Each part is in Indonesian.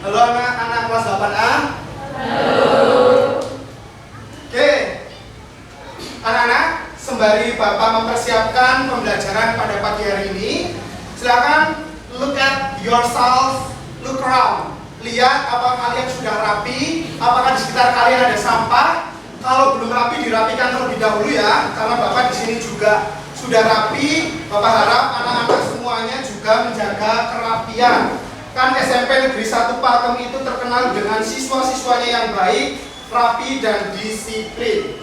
Halo anak-anak kelas 8A. Halo. Oke. Anak-anak, sembari Bapak mempersiapkan pembelajaran pada pagi hari ini, silakan look at yourself, look around. Lihat apakah kalian sudah rapi, apakah di sekitar kalian ada sampah. Kalau belum rapi, dirapikan terlebih dahulu ya, karena Bapak di sini juga sudah rapi. Bapak harap anak-anak semuanya juga menjaga kerapian. Kan SMP Negeri 1 Pakem itu terkenal dengan siswa-siswanya yang baik, rapi, dan disiplin.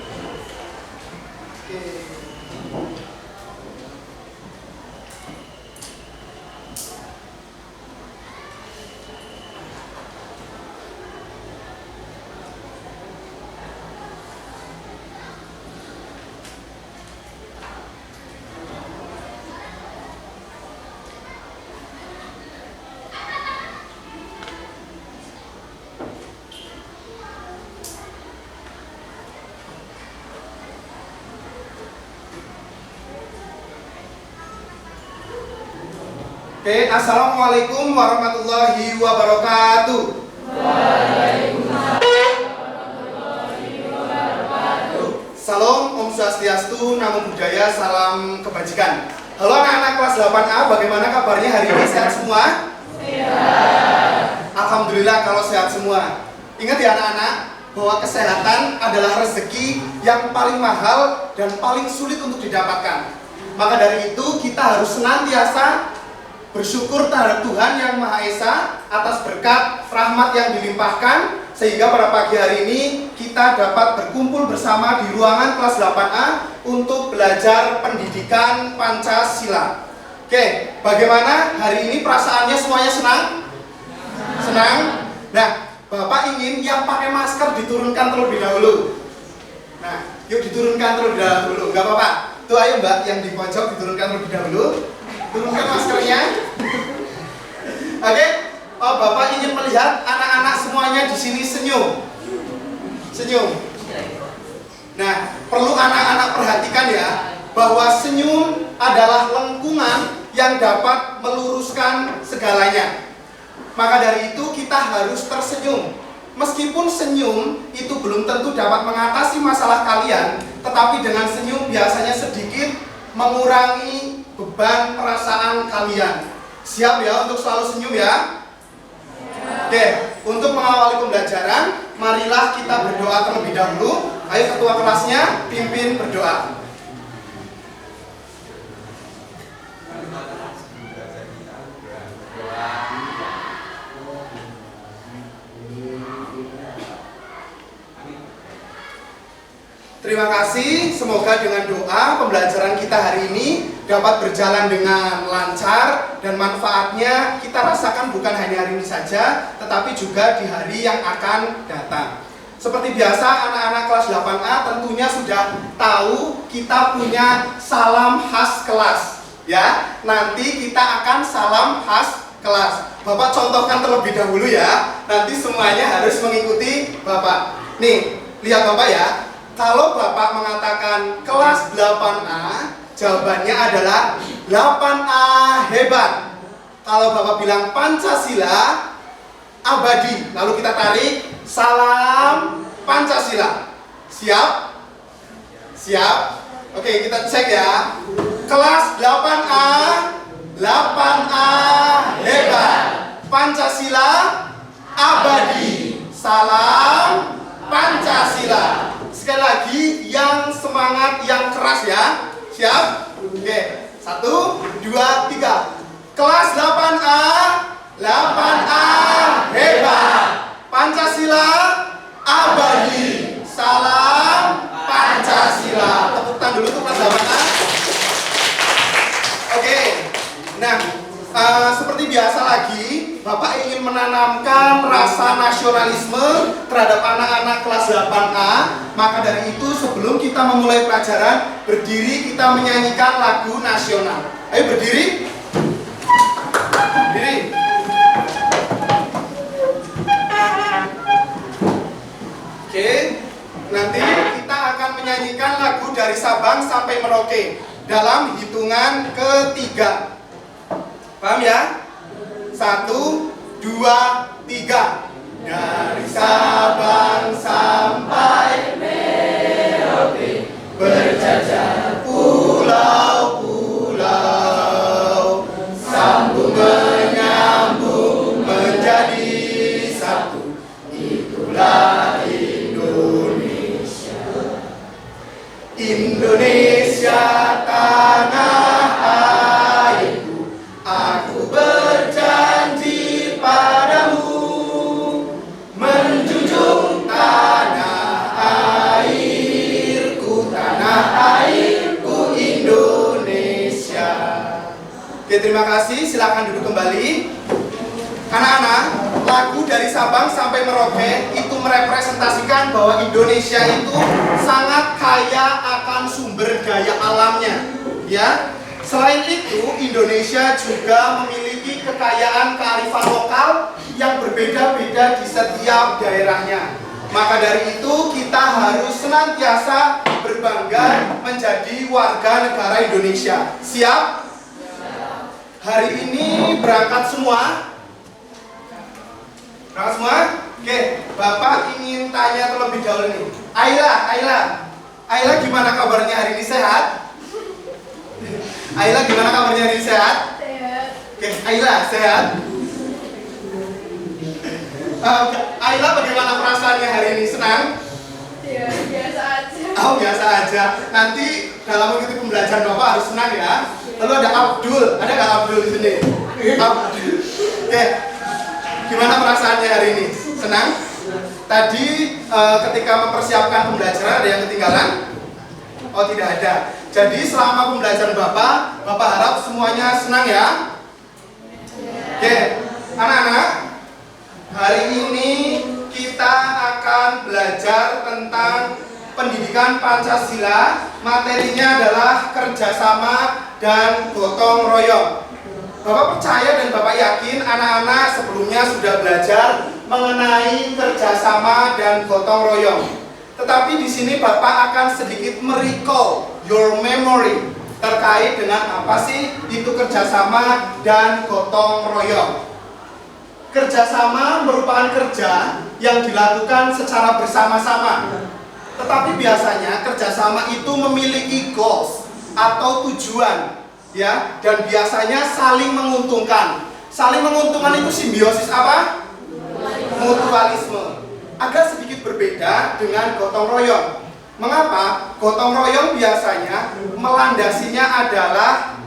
Oke, assalamualaikum warahmatullahi wabarakatuh. Waalaikumsalam warahmatullahi wabarakatuh. Salam, Om Swastiastu, Namo Buddhaya, salam kebajikan. Halo anak-anak kelas 8A, bagaimana kabarnya hari ini? Sehat semua? Sehat. Alhamdulillah kalau sehat semua. Ingat ya anak-anak, bahwa kesehatan adalah rezeki yang paling mahal dan paling sulit untuk didapatkan. Maka dari itu kita harus senantiasa bersyukur terhadap Tuhan Yang Maha Esa atas berkat rahmat yang dilimpahkan, sehingga pada pagi hari ini kita dapat berkumpul bersama di ruangan kelas 8A untuk belajar pendidikan Pancasila. Oke, bagaimana hari ini perasaannya, semuanya senang? Senang? Nah, Bapak ingin yang pakai masker diturunkan terlebih dahulu. Nah, yuk diturunkan terlebih dahulu, nggak apa-apa. Tuh ayo Mbak, yang di pojok diturunkan terlebih dahulu. Turunkan maskernya. Oke, Bapak ingin melihat anak-anak semuanya di sini senyum. Senyum. Nah, perlu anak-anak perhatikan ya, bahwa senyum adalah lengkungan yang dapat meluruskan segalanya. Maka dari itu kita harus tersenyum. Meskipun senyum itu belum tentu dapat mengatasi masalah kalian, tetapi dengan senyum biasanya sedikit mengurangi beban perasaan kalian. Siap ya untuk selalu senyum ya? Oke, untuk mengawali pembelajaran, marilah kita berdoa terlebih dahulu. Ayo ketua kelasnya pimpin berdoa. Terima kasih, semoga dengan doa pembelajaran kita hari ini dapat berjalan dengan lancar dan manfaatnya kita rasakan bukan hanya hari ini saja, tetapi juga di hari yang akan datang. Seperti biasa, anak-anak kelas 8A tentunya sudah tahu kita punya salam khas kelas. Ya, nanti kita akan salam khas kelas. Bapak contohkan terlebih dahulu ya, nanti semuanya harus mengikuti Bapak. Nih, lihat Bapak ya. Kalau Bapak mengatakan kelas 8A, jawabannya adalah 8A hebat. Kalau Bapak bilang Pancasila abadi, lalu kita tarik salam Pancasila. Siap? Siap? Oke, kita cek ya. Kelas 8A, 8A hebat. Pancasila abadi. Salam Pancasila. Sekali lagi, yang semangat, yang keras ya. Siap? Oke, 1, 2, 3. Kelas 8A, 8A hebat. Pancasila abadi. Salam Pancasila. Tepuk tangan dulu untuk kelas 8A. Oke. Nah, seperti biasa lagi, Bapak ingin menanamkan rasa nasionalisme terhadap anak-anak kelas 8A. Maka dari itu sebelum kita memulai pelajaran, berdiri kita menyanyikan lagu nasional. Ayo berdiri. Berdiri. Oke, nanti kita akan menyanyikan lagu dari Sabang sampai Merauke dalam hitungan ketiga. Paham ya? 1, 2, 3. Dari Sabang sampai Merauke, berjajar pulau-pulau, sambung menyambung menjadi satu. Itulah Indonesia. Indonesia tanah airku, aku berjanji padamu, menjunjung tanah airku Indonesia. Oke, terima kasih. Silakan duduk kembali. Anak-anak, lagu dari Sabang sampai Merauke itu merepresentasikan bahwa Indonesia itu sangat kaya akan sumber daya alamnya. Ya, selain itu Indonesia juga memiliki kekayaan kearifan lokal yang berbeda-beda di setiap daerahnya. Maka dari itu kita harus senantiasa berbangga menjadi warga negara Indonesia. Siap? Hari ini berangkat semua? Berangkat semua? Oke, Bapak ingin tanya terlebih dahulu nih. Ayla gimana kabarnya hari ini, sehat? Ayla gimana kabarnya hari ini, sehat? Sehat. Oke, Ayla sehat? Ayla bagaimana perasaannya hari ini? Senang? Ya, biasa aja. Oh, biasa aja. Nanti dalam mengikuti pembelajaran Bapak harus senang ya. Lalu ada Abdul. Ada nggak Abdul di sini? Abdul. Oke. Gimana perasaannya hari ini? Senang? Tadi ketika mempersiapkan pembelajaran ada yang ketinggalan? Oh, tidak ada. Jadi selama pembelajaran Bapak harap semuanya senang ya. Oke, anak-anak, hari ini kita akan belajar tentang pendidikan Pancasila. Materinya adalah kerjasama dan gotong royong. Bapak percaya dan Bapak yakin anak-anak sebelumnya sudah belajar mengenai kerjasama dan gotong royong. Tetapi di sini Bapak akan sedikit merecall your memory terkait dengan apa sih itu kerjasama dan gotong royong. Kerjasama merupakan kerja yang dilakukan secara bersama-sama. Tetapi biasanya kerjasama itu memiliki goals atau tujuan, ya, dan biasanya saling menguntungkan. Saling menguntungkan itu simbiosis apa? Mutualisme. Agak sedikit berbeda dengan gotong royong. Mengapa? Gotong royong biasanya melandasinya adalah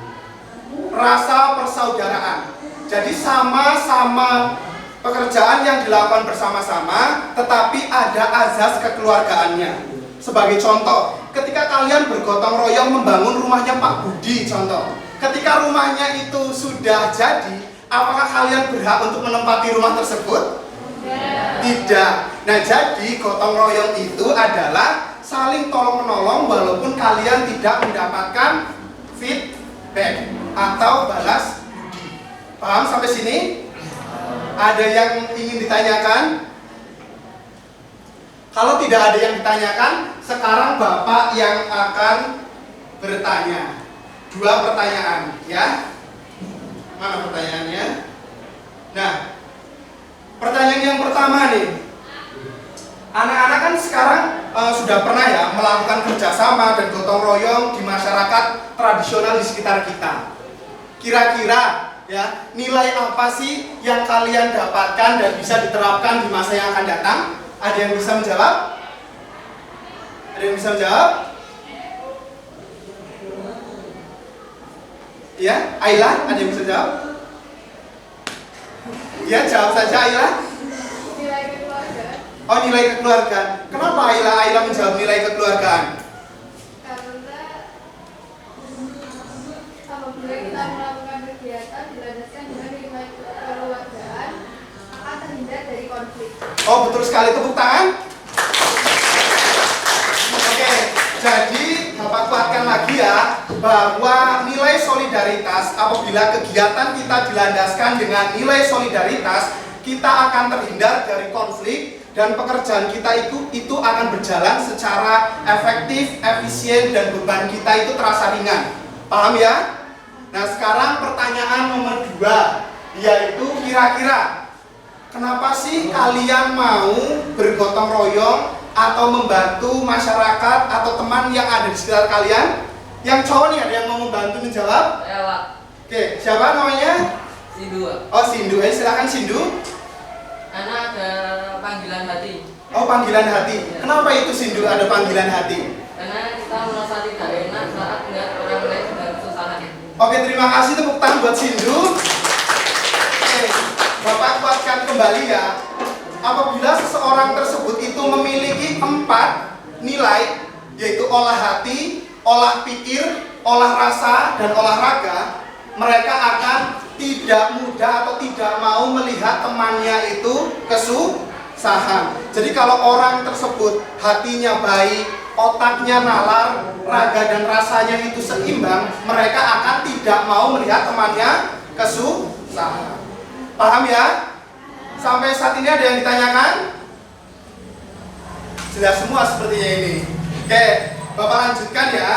rasa persaudaraan. Jadi sama-sama pekerjaan yang dilakukan bersama-sama, tetapi ada azas kekeluargaannya. Sebagai contoh, ketika kalian bergotong royong membangun rumahnya Pak Budi, contoh. Ketika rumahnya itu sudah jadi, apakah kalian berhak untuk menempati rumah tersebut? Tidak. Nah, jadi gotong royong itu adalah saling tolong-menolong walaupun kalian tidak mendapatkan feedback atau balas budi. Paham sampai sini? Ada yang ingin ditanyakan? Kalau tidak ada yang ditanyakan, sekarang Bapak yang akan bertanya. 2 pertanyaan, ya. Mana pertanyaannya? Nah, pertanyaan yang pertama nih. Anak-anak kan sekarang sudah pernah ya melakukan kerjasama dan gotong royong di masyarakat tradisional di sekitar kita. Kira-kira ya, nilai apa sih yang kalian dapatkan dan bisa diterapkan di masa yang akan datang? Ada yang bisa menjawab? Ada yang bisa menjawab? Ya, Ayla, ada yang bisa jawab? Ya, jawab saja Ayla. Nilai kekeluargaan. Oh, nilai kekeluargaan. Kenapa Ayla menjawab nilai kekeluargaan? Karena apabila kita melakukan kegiatan dilandaskan dengan nilai kekeluargaan, akan terhindar dari konflik. Oh, betul sekali, tepuk tangan. Oke, jadi Bapak kuatkan lagi ya bahwa nilai solidaritas, apabila kegiatan kita dilandaskan dengan nilai solidaritas, kita akan terhindar dari konflik dan pekerjaan kita itu akan berjalan secara efektif, efisien, dan beban kita itu terasa ringan. Paham ya? Nah, sekarang pertanyaan nomor 2, yaitu kira-kira kenapa sih kalian mau bergotong royong atau membantu masyarakat atau teman yang ada di sekitar kalian? Yang cowok nih, ada yang mau membantu menjawab? Ya, Pak. Oke, siapa namanya? Sindu, Pak. Oh, Sindu. Silakan Sindu. Karena ada panggilan hati. Oh, panggilan hati. Kenapa itu Sindu ada panggilan hati? Karena kita merasa tidak enak saat melihat orang lain dalam kesusahan. Oke, terima kasih, tepuk tangan buat Sindu. Oke, Bapak kuatkan kembali ya. Apabila seseorang tersebut itu memiliki 4 nilai, yaitu olah hati, olah pikir, olah rasa, dan olahraga, mereka akan tidak mudah atau tidak mau melihat temannya itu kesusahan. Jadi kalau orang tersebut hatinya baik, otaknya nalar, raga dan rasanya itu seimbang, mereka akan tidak mau melihat temannya kesusahan. Paham ya? Sampai saat ini ada yang ditanyakan? Jelas semua sepertinya ini. Oke, Bapak lanjutkan ya.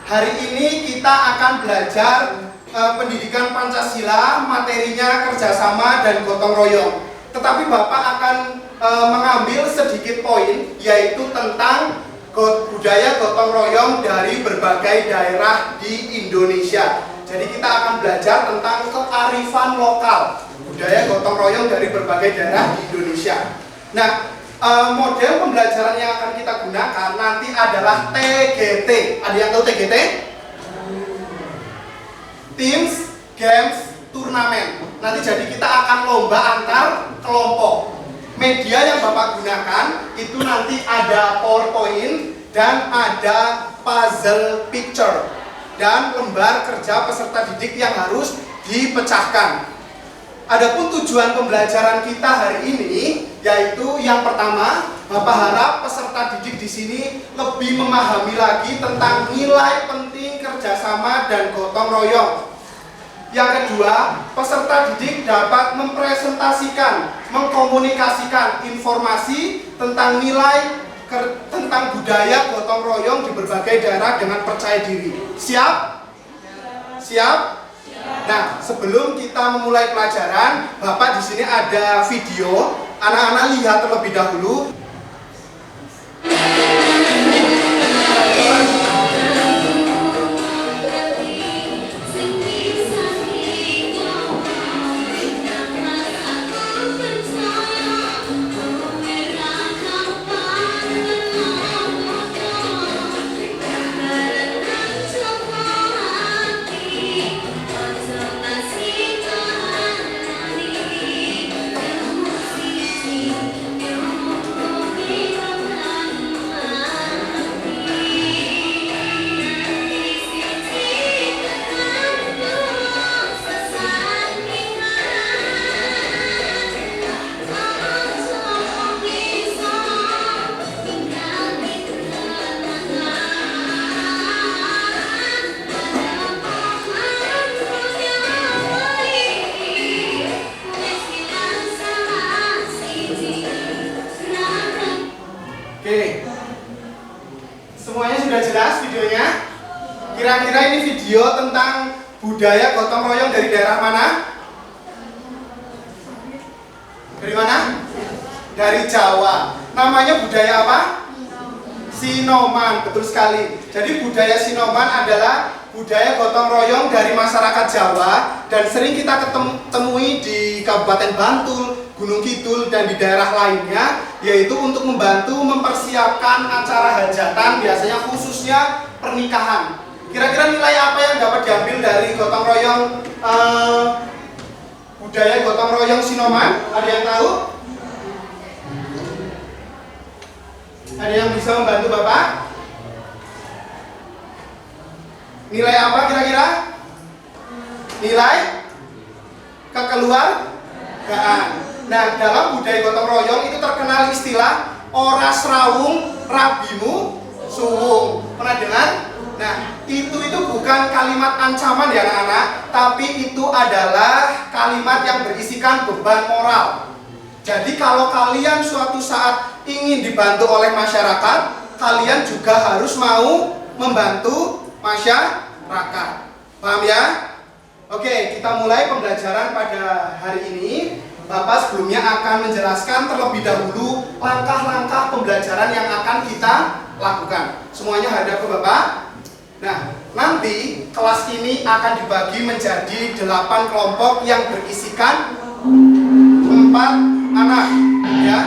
Hari ini kita akan belajar pendidikan Pancasila, materinya kerjasama dan gotong royong. Tetapi Bapak akan mengambil sedikit poin, yaitu tentang budaya gotong royong dari berbagai daerah di Indonesia. Jadi kita akan belajar tentang kearifan lokal, budaya gotong royong dari berbagai daerah di Indonesia. Nah, model pembelajaran yang akan kita gunakan nanti adalah TGT. Ada yang tahu TGT? Teams, Games, Turnamen. Nanti jadi kita akan lomba antar kelompok. Media yang Bapak gunakan itu nanti ada PowerPoint dan ada puzzle picture dan lembar kerja peserta didik yang harus dipecahkan. Adapun tujuan pembelajaran kita hari ini yaitu yang pertama, Bapak harap peserta didik di sini lebih memahami lagi tentang nilai penting kerjasama dan gotong royong. Yang kedua, peserta didik dapat mempresentasikan, mengkomunikasikan informasi tentang nilai tentang budaya gotong royong di berbagai daerah dengan percaya diri. Siap? Siap? Nah, sebelum kita memulai pelajaran, Bapak di sini ada video. Anak-anak lihat terlebih dahulu. Oke, semuanya sudah jelas videonya? Kira-kira ini video tentang budaya gotong royong dari daerah mana? Dari mana? Dari Jawa. Namanya budaya apa? Sinoman, betul sekali. Jadi budaya Sinoman adalah budaya gotong royong dari masyarakat Jawa dan sering kita temui di Kabupaten Bantul, Gunung Kidul, dan di daerah lainnya, yaitu untuk membantu mempersiapkan acara hajatan, biasanya khususnya pernikahan. Kira-kira nilai apa yang dapat diambil dari gotong royong budaya gotong royong Sinoman? Ada yang tahu? Ada yang bisa membantu Bapak? Nilai apa kira-kira? Nilai kekeluargaan. Nah, dalam budaya gotong royong itu terkenal istilah oras rawung rabimu suwung. Pernah dengar? Nah, itu bukan kalimat ancaman ya anak-anak, tapi itu adalah kalimat yang berisikan beban moral. Jadi kalau kalian suatu saat ingin dibantu oleh masyarakat, kalian juga harus mau membantu masyarakat. Paham ya? Oke, kita mulai pembelajaran pada hari ini. Bapak sebelumnya akan menjelaskan terlebih dahulu langkah-langkah pembelajaran yang akan kita lakukan. Semuanya hadap ke Bapak. Nah, nanti kelas ini akan dibagi menjadi 8 kelompok yang berisikan 4 anak, ya.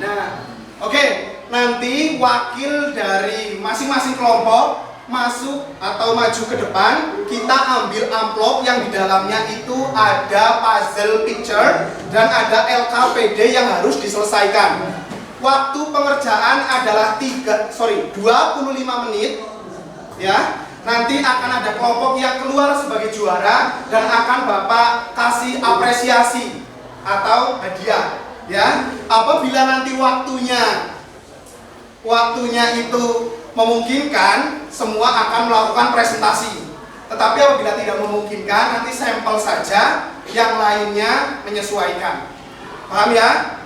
Nah, oke. Nanti wakil dari masing-masing kelompok masuk atau maju ke depan. Kita ambil amplop yang di dalamnya itu ada puzzle picture dan ada LKPD yang harus diselesaikan. Waktu pengerjaan adalah 25 menit, ya. Nanti akan ada kelompok yang keluar sebagai juara dan akan Bapak kasih apresiasi atau hadiah, ya. Apabila nanti waktunya itu memungkinkan, semua akan melakukan presentasi. Tetapi apabila tidak memungkinkan, nanti sampel saja, yang lainnya menyesuaikan. Paham ya?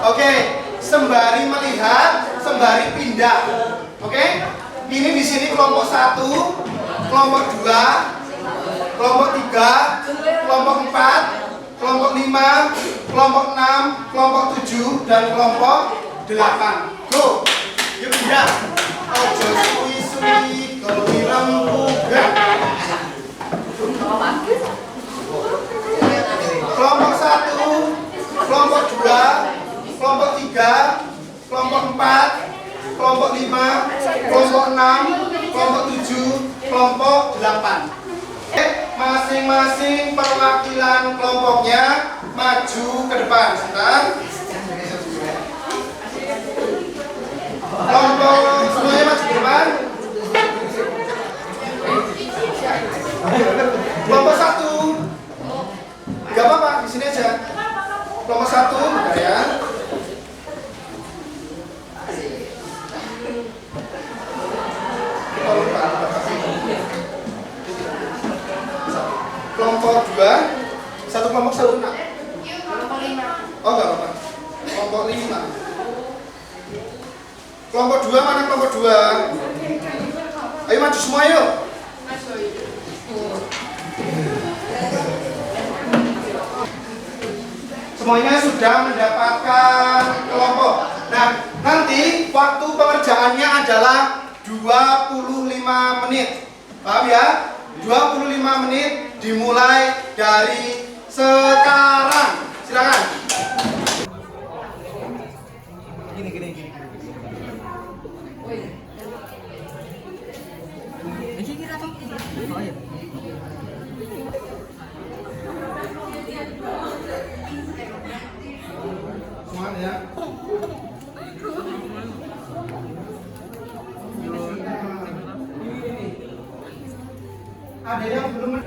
Oke, sembari melihat, sembari pindah. Oke? Ini di sini kelompok 1, kelompok 2, kelompok 3, kelompok 4, kelompok 5, kelompok 6, kelompok 7, dan kelompok 8. Go! Yuk pindah. Ojo suwi-suwi, kopi rembugan. Kelompok 1, kelompok 2, kelompok 3, kelompok 4, kelompok 5, kelompok 6, kelompok 7, kelompok 8. Masing-masing perwakilan kelompoknya maju ke depan. Sebentar. Kelompok semuanya maju ke depan. Kelompok 1. Gak apa-apa, di sini aja. Kelompok 1, bentar ya. Kelompok 2, satu kelompok satu nak. Oh gak apa-apa. Kelompok 5. Kelompok 2 mana kelompok 2? Ayo maju semua yuk. Semuanya sudah mendapatkan kelompok. Nah, nanti waktu pengerjaannya adalah 25 menit. Paham ya? 25 menit dimulai dari sekarang. Silakan. Gini. Semangat ya. Ada yang belum?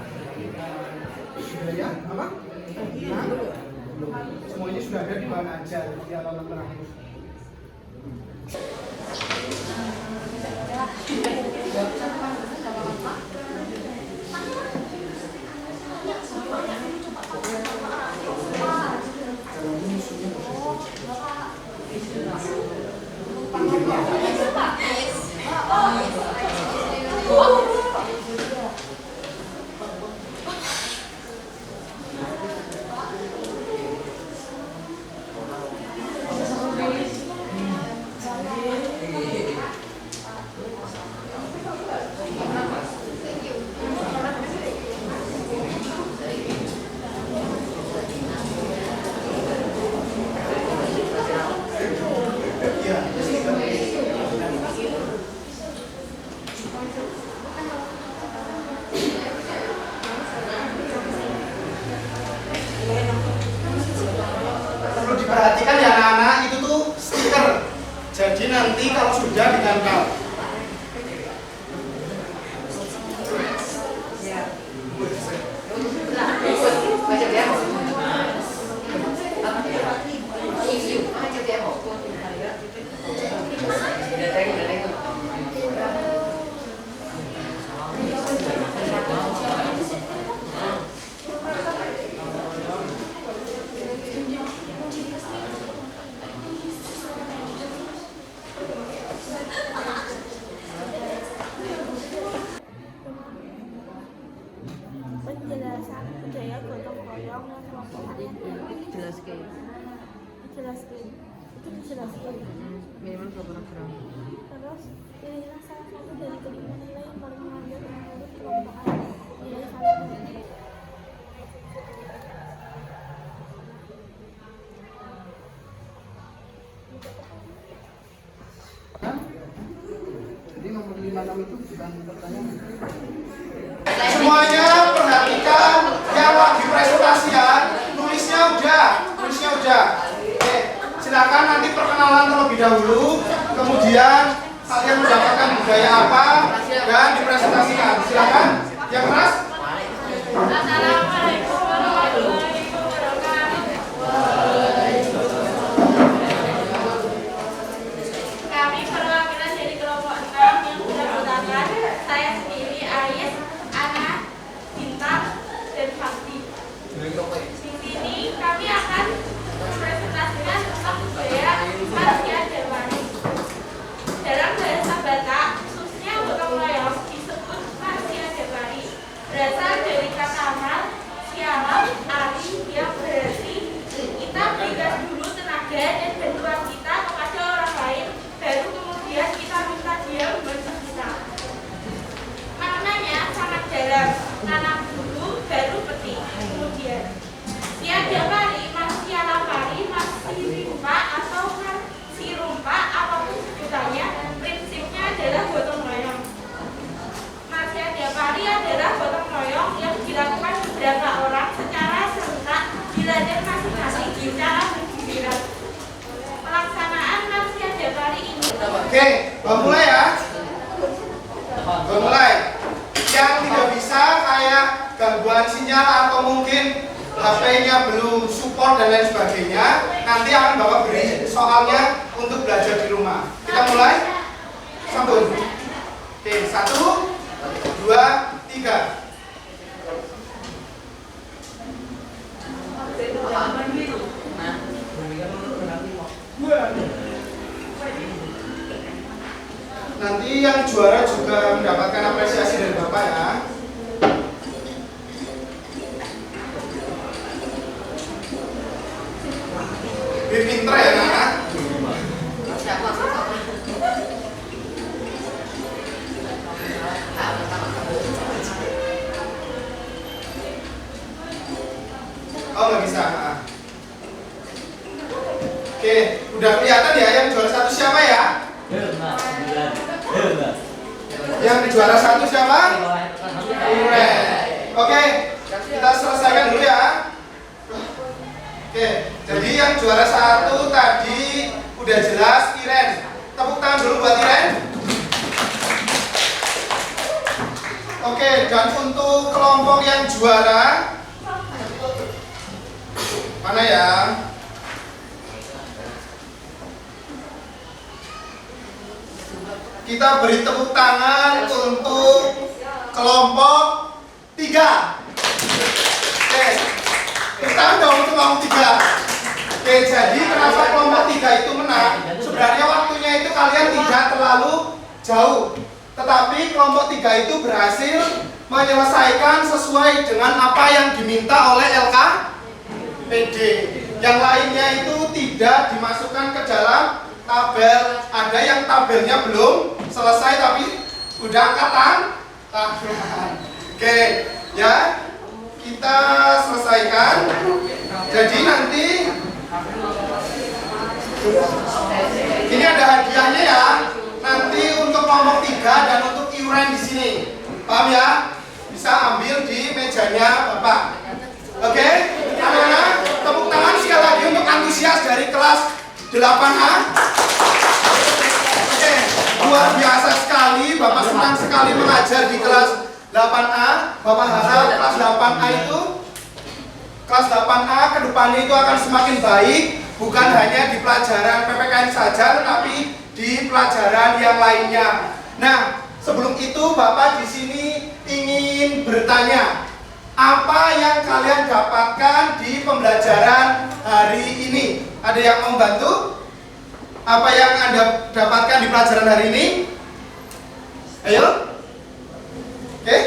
Sudah ya? Apa? Nah, semuanya sudah ada di mana aja di halaman terakhir. Perlu diperhatikan ya anak-anak, itu tuh stiker. Jadi nanti kalau sudah ditempel. Minimal berapa gram? Terus pilihlah salah satu dari kelima nilai yang paling menonjol menurut kelompok A. Nilai paling Jadi nomor 56 itu bukan pertanyaan. Semuanya perhatikan yang lagi presentasi ya. Tulisnya udah. Oke, silakan nanti perkenalan terlebih dahulu. Kemudian kalian mendapatkan budaya apa dan dipresentasikan. Silakan. Yang keras. Assalamualaikum warahmatullahi wabarakatuh. Kami perwakilan dari kelompok 6 yang berdasarkan saya sendiri, Ais, Ana, Bintang, dan Fakti. Di sini kami akan mempresentasikan tentang budaya manusia Jermani. Dalam bahasa Batak, khususnya gotong royong disebut manusia Jermani. Berasal dari kata amal, sialam, ari yang berarti kita berikan dulu tenaga dan bantuan kita kepada orang lain, baru kemudian kita minta dia membantu kita. Maknanya sangat dalam, tanam dulu baru petik. Kemudian tiada pari, manusia lapari, masih rimpa atau si rumpa, apapun sebutannya, prinsipnya adalah gotong royong. Manusia tiap hari adalah gotong royong yang dilakukan beberapa orang secara serentak di ladang masing-masing secara bergiliran. Pelaksanaan manusia tiap hari ini. Oke, mulai ya. Mulai. Yang tidak bisa kayak gangguan sinyal atau mungkin HP-nya belum support dan lain sebagainya, nanti akan Bapak beri soalnya untuk belajar di rumah. Kita mulai. Sambung. Oke, 1, 2, 3. Nanti yang juara juga mendapatkan apresiasi dari Bapak ya. Biar pinter ya anak. Oh nggak bisa. Oke, udah kelihatan ya yang juara 1 siapa ya? Yang juara 1 siapa? Iren. Oke, kita selesaikan dulu ya. Oke, jadi yang juara 1 tadi udah jelas Iren. Tepuk tangan dulu buat Iren. Oke, dan untuk kelompok yang juara mana ya? Kita beri tepuk tangan untuk kelompok 3. Oke, tepuk tangan dong untuk kelompok 3. Oke, jadi kenapa kelompok 3 itu menang? Sebenarnya waktunya itu kalian tidak terlalu jauh, tetapi kelompok 3 itu berhasil menyelesaikan sesuai dengan apa yang diminta oleh LKPD. Yang lainnya itu tidak dimasukkan ke dalam tabel. Ada yang tabelnya belum selesai tapi udah angkatan tangan. Oke, ya kita selesaikan. Jadi nanti ini ada hadiahnya ya. Nanti untuk kelompok 3 dan untuk iuran di sini. Paham ya? Bisa ambil di mejanya Bapak. Oke? Anak-anak, tepuk tangan sekali lagi untuk antusias dari kelas 8A. Oke, luar biasa sekali. Bapak senang sekali mengajar di kelas 8A. Bapak harap kelas 8A itu kelas 8A kedepannya itu akan semakin baik, bukan hanya di pelajaran PPKN saja, tetapi di pelajaran yang lainnya. Nah, sebelum itu Bapak di sini ingin bertanya, apa yang kalian dapatkan di pembelajaran hari ini? Ada yang mau bantu? Apa yang Anda dapatkan di pelajaran hari ini? Ayo. Oke.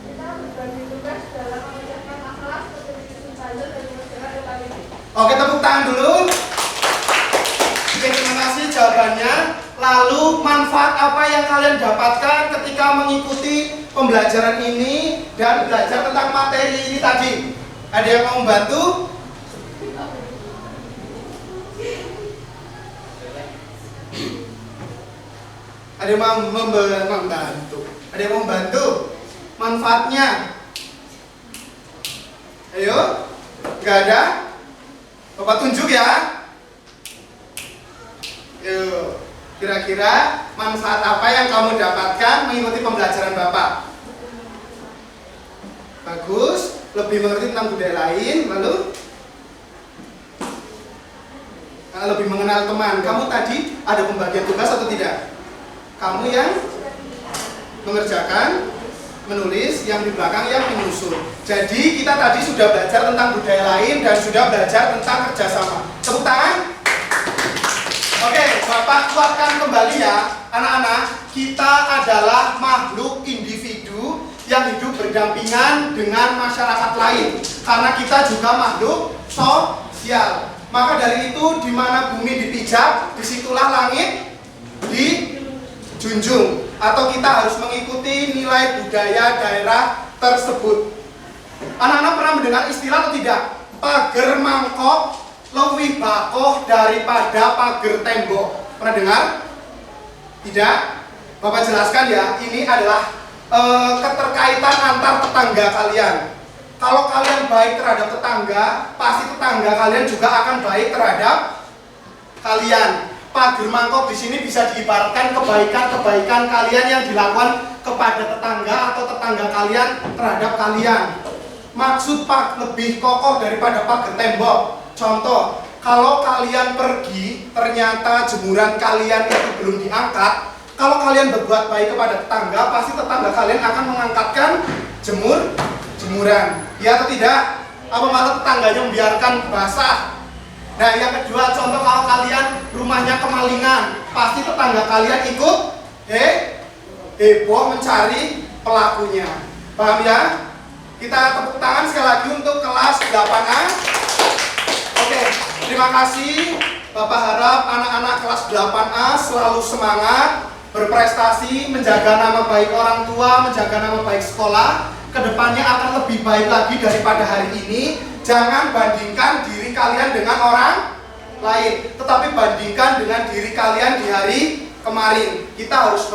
Kita berbagi tugas dalam mengerjakan akhlak, seperti puzzle dan mengerjakan Manfaat apa yang kalian dapatkan ketika mengikuti pembelajaran ini dan belajar tentang materi ini tadi? Ada yang mau membantu? Ada yang mau membantu? Ada yang mau membantu? Manfaatnya? Ayo, nggak ada? Bapak tunjuk ya. Yuk, kira-kira manfaat apa yang kamu dapatkan mengikuti pembelajaran Bapak? Bagus, lebih mengerti tentang budaya lain, lalu lebih mengenal teman. Kamu tadi ada pembagian tugas atau tidak? Kamu yang mengerjakan, menulis, yang di belakang yang menyusun. Jadi kita tadi sudah belajar tentang budaya lain dan sudah belajar tentang kerjasama. Tepuk tangan. Oke, Bapak kuatkan kembali ya, anak-anak. Kita adalah makhluk individu yang hidup berdampingan dengan masyarakat lain. Karena kita juga makhluk sosial. Maka dari itu, di mana bumi dipijak, disitulah langit dijunjung. Atau kita harus mengikuti nilai budaya daerah tersebut. Anak-anak pernah mendengar istilah atau tidak? Pager mangkok lebih bakoh daripada pagar tembok. Pernah dengar? Tidak? Bapak jelaskan ya, ini adalah keterkaitan antar tetangga kalian. Kalau kalian baik terhadap tetangga, pasti tetangga kalian juga akan baik terhadap kalian. Pagar mangkok di sini bisa diibaratkan kebaikan-kebaikan kalian yang dilakukan kepada tetangga atau tetangga kalian terhadap kalian. Maksud lebih kokoh daripada pagar tembok. Contoh, kalau kalian pergi, ternyata jemuran kalian itu belum diangkat. Kalau kalian berbuat baik kepada tetangga, pasti tetangga kalian akan mengangkatkan jemuran. Ya atau tidak? Apa malah tetangganya membiarkan basah? Nah, yang kedua, contoh kalau kalian rumahnya kemalingan, pasti tetangga kalian ikut heboh mencari pelakunya. Paham ya? Kita tepuk tangan sekali lagi untuk kelas 8A. Oke, terima kasih. Bapak harap anak-anak kelas 8A selalu semangat, berprestasi, menjaga nama baik orang tua, menjaga nama baik sekolah. Kedepannya akan lebih baik lagi daripada hari ini. Jangan bandingkan diri kalian dengan orang lain, tetapi bandingkan dengan diri kalian di hari kemarin. Kita harus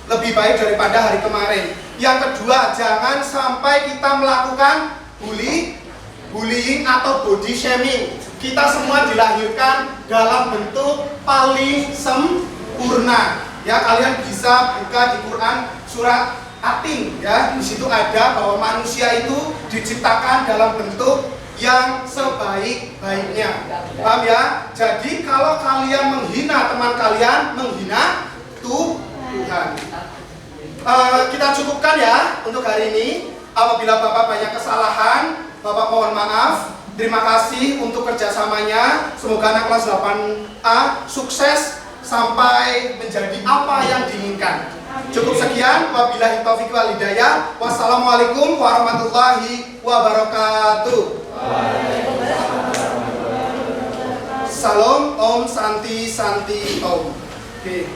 lebih baik daripada hari kemarin. Yang kedua, jangan sampai kita melakukan bullying atau body shaming. Kita semua dilahirkan dalam bentuk paling sempurna. Ya, kalian bisa buka di Quran surat Atin ya. Di situ ada bahwa manusia itu diciptakan dalam bentuk yang sebaik-baiknya. Paham ya? Jadi kalau kalian menghina teman kalian, menghina Tuhan. Kita cukupkan ya untuk hari ini. Apabila Bapak banyak kesalahan, Bapak mohon maaf. Terima kasih untuk kerjasamanya. Semoga anak kelas 8A sukses sampai menjadi apa yang diinginkan. Cukup sekian. Wabillahi taufiq wal hidayah. Wassalamualaikum warahmatullahi wabarakatuh. Salam, Om, Santi, Santi, Om. Oke.